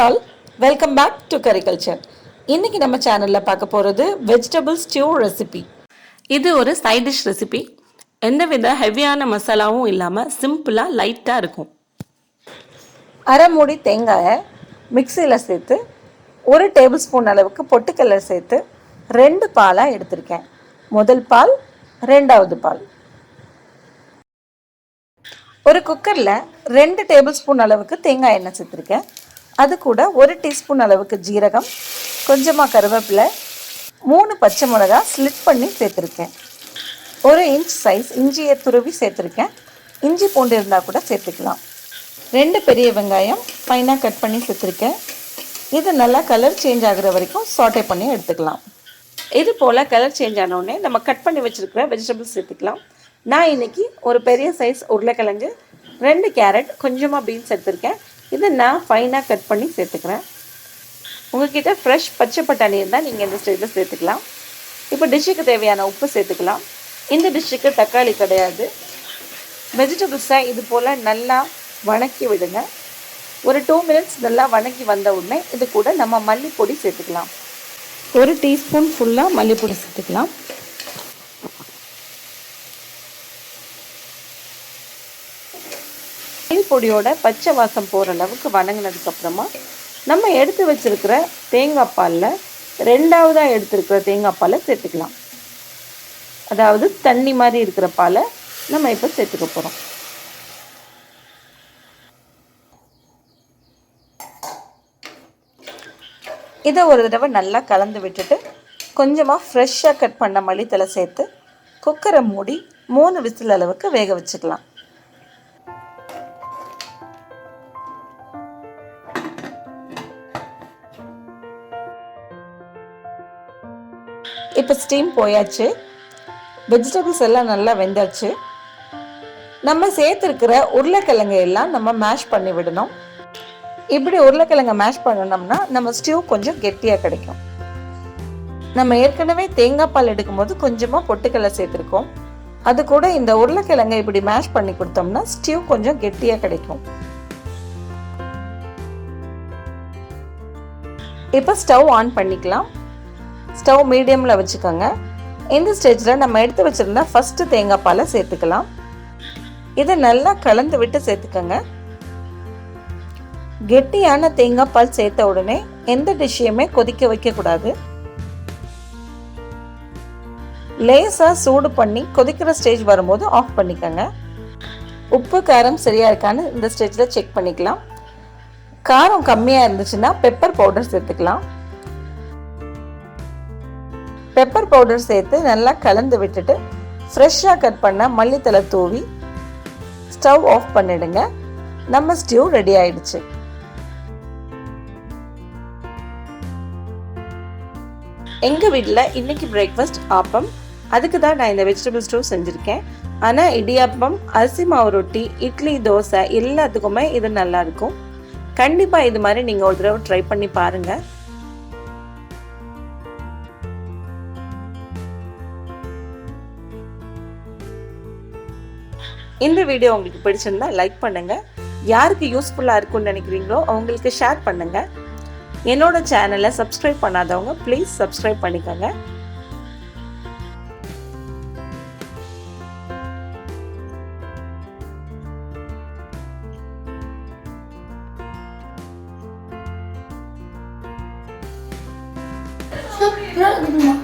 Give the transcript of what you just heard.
all, welcome back to Curryculture. இன்னைக்கு நம்ம சேனல்ல பார்க்க போறது வெஜிடபிள் ஸ்டியூ ரெசிபி. இது ஒரு சைட் டிஷ் ரெசிபி. எந்தவித ஹெவியான மசாலாவும் இல்லாம சிம்பிளா லைட்டா இருக்கும். அரை மூடி தேங்காயை மிக்ஸில சேர்த்து 1 டேபிள் ஸ்பூன் அளவுக்கு பொட்டுக்கடலை சேர்த்து 2 பாலா எடுத்திருக்கேன். முதல் பால், இரண்டாவது பால். ஒரு குக்கரில் 2 டேபிள் ஸ்பூன் அளவுக்கு தேங்காய் எண்ணெய் சேர்த்துருக்கேன். அது கூட 1 டீஸ்பூன் அளவுக்கு ஜீரகம், கொஞ்சமாக கருவேப்பிலை, 3 பச்சை மிளகாய் ஸ்லிட் பண்ணி சேர்த்துருக்கேன். 1 இன்ச் சைஸ் இஞ்சியை துருவி சேர்த்துருக்கேன். இஞ்சி பூண்டு இருந்தால் கூட சேர்த்துக்கலாம். 2 பெரிய வெங்காயம் ஃபைனாக கட் பண்ணி சேர்த்துருக்கேன். இது நல்லா கலர் சேஞ்ச் ஆகுற வரைக்கும் சாட்டே பண்ணி எடுத்துக்கலாம். இது போல் கலர் சேஞ்ச் ஆனோடனே நம்ம கட் பண்ணி வச்சுருக்கிற வெஜிடபிள்ஸ் சேர்த்துக்கலாம். நான் இன்றைக்கி ஒரு பெரிய சைஸ் உருளைக்கிழங்கு, 2 கேரட், கொஞ்சமாக பீன்ஸ் எடுத்துருக்கேன். இதை நான் ஃபைனாக கட் பண்ணி சேர்த்துக்கிறேன். உங்கள்கிட்ட ஃப்ரெஷ் பச்சை பட்டாணி இருந்தால் நீங்கள் இந்த ஸ்டேஜில் சேர்த்துக்கலாம். இப்போ டிஷ்ஷுக்கு தேவையான உப்பு சேர்த்துக்கலாம். இந்த டிஷ்ஷுக்கு தக்காளி கிடையாது. வெஜிடபிள்ஸை இது போல் நல்லா வணக்கி விடுங்க. ஒரு 2 மினிட்ஸ் நல்லா வணக்கி வந்த உடனே இது கூட நம்ம மல்லிப்பொடி சேர்த்துக்கலாம். 1 டீஸ்பூன் ஃபுல்லாக மல்லிப்பொடி சேர்த்துக்கலாம். பொடியோட பச்சை வாசம் போகிற அளவுக்கு வணங்கினதுக்கப்புறமா நம்ம எடுத்து வச்சுருக்கிற தேங்காய் பாலில் 2ஆவதாக எடுத்துருக்கிற தேங்காய் பாலை சேர்த்துக்கலாம். அதாவது தண்ணி மாதிரி இருக்கிற பாலை நம்ம இப்போ சேர்த்துக்க போகிறோம். இதை ஒரு தடவை நல்லா கலந்து விட்டுட்டு கொஞ்சமாக ஃப்ரெஷ்ஷாக கட் பண்ண மல்லித்தலை சேர்த்து குக்கரை மூடி 3 விசில் அளவுக்கு வேக வச்சுக்கலாம். இப்போ ஸ்டீம் போயாச்சு. வெஜிடபிள்ஸ் எல்லாம் நல்லா வெந்தாச்சு. நம்ம சேர்த்துருக்கிற உருளைக்கிழங்கு எல்லாம் நம்ம மேஷ் பண்ணி விடணும். இப்படி உருளைக்கிழங்கை மேஷ் பண்ணணும்னா நம்ம ஸ்டியூ கொஞ்சம் கெட்டியாக கிடைக்கும். நம்ம ஏற்கனவே தேங்காய் பால் எடுக்கும்போது கொஞ்சமாக பொட்டுக்கடலை சேர்த்துருக்கோம். அது கூட இந்த உருளைக்கிழங்கை இப்படி மேஷ் பண்ணி கொடுத்தோம்னா ஸ்டியூ கொஞ்சம் கெட்டியாக கிடைக்கும். இப்போ ஸ்டவ் ஆன் பண்ணிக்கலாம். ஸ்டவ் மீடியமில் வச்சுக்கோங்க. இந்த ஸ்டேஜில் நம்ம எடுத்து வச்சுருந்தா ஃபஸ்ட்டு தேங்காய் பாலை சேர்த்துக்கலாம். இதை நல்லா கலந்து விட்டு சேர்த்துக்கோங்க. கெட்டியான தேங்காய் பால் சேர்த்த உடனே எந்த டிஷ்ஷையுமே கொதிக்க வைக்கக்கூடாது. லேசாக சூடு பண்ணி கொதிக்கிற ஸ்டேஜ் வரும்போது ஆஃப் பண்ணிக்கோங்க. உப்பு காரம் சரியாக இருக்கான்னு இந்த ஸ்டேஜில் செக் பண்ணிக்கலாம். காரம் கம்மியாக இருந்துச்சுன்னா பெப்பர் பவுடர் சேர்த்துக்கலாம். பெப்பர் பவுடர் சேர்த்து நல்லா கலந்து விட்டுட்டு ஃப்ரெஷ்ஷாக கட் பண்ண மல்லித்தலை தூவி ஸ்டவ் ஆஃப் பண்ணிடுங்க. நம்ம ஸ்டியூ ரெடி ஆயிடுச்சு. எங்கள் வீட்டில் இன்னைக்கு பிரேக்ஃபாஸ்ட் ஆப்பம். அதுக்கு தான் நான் இந்த வெஜிடபிள் ஸ்டூ செஞ்சுருக்கேன். ஆனால் இடியாப்பம், அரிசி மாவு ரொட்டி, இட்லி, தோசை எல்லாத்துக்குமே இது நல்லாயிருக்கும். கண்டிப்பாக இது மாதிரி நீங்கள் ஒரு தடவை ட்ரை பண்ணி பாருங்கள். இந்த வீடியோ உங்களுக்கு பிடிச்சிருந்தா லைக் பண்ணுங்கள். யாருக்கு யூஸ்ஃபுல்லாக இருக்கும்னு நினைக்கிறீங்களோ அவங்களுக்கு ஷேர் பண்ணுங்கள். என்னோட சேனலை சப்ஸ்கிரைப் பண்ணாதவங்க ப்ளீஸ் சப்ஸ்கிரைப் பண்ணிக்கோங்க. சூப்பராக இருக்குமா?